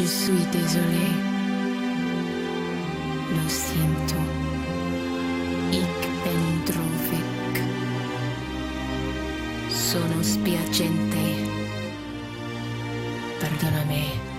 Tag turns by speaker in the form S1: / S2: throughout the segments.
S1: Je suis désolé. Lo siento. Ich bin traurig. Sono spiacente. Perdonami.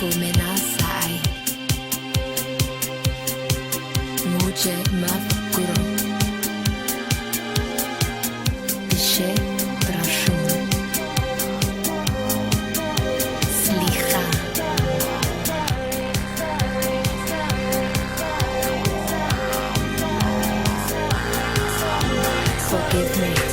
S1: come la sai. Muce mavkuro Pishe trashun Slicha Forgive me.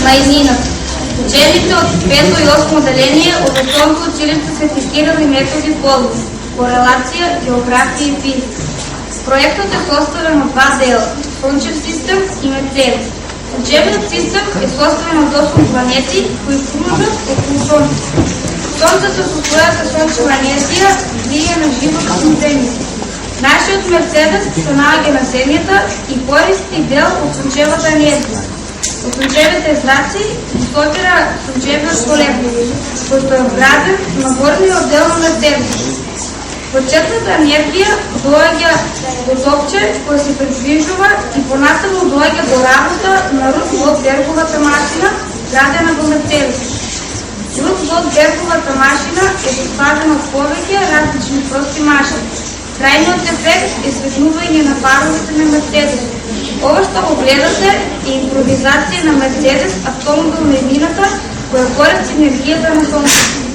S2: Майнина. Ученици от 5 и 8 отделение от основното училище Свети Кирил и Методи Пловдив. Корелация, география и физика. Проектът е съставен от два дела – Слънчев систем и Мерцедес. Учебният систем е съставен от 8 планети, които кружат около Слънцето. Слънцето със своята слънчева енергия влияе на живото на Земята. Нашият Мерцедес се налага на Земята и пористи дел от слънчевата енергия. От слънчевите знаци дислокира слънчевият полет, който е вграден на горния отдел на Мерцедес. Почетната енергия доаѓа до топче кој се придвижува и понатаму доаѓа до работа на руд во берговата машина, изградена во Мерцедес. Друг во гербовата машина е составена од повеќе различни прости машини. Трајниот ефект е светнување на паровите на Мерцедес. Ова што го гледате е импровизација на Мерцедес, автомобил на едината, која корест енергијата на сонцето.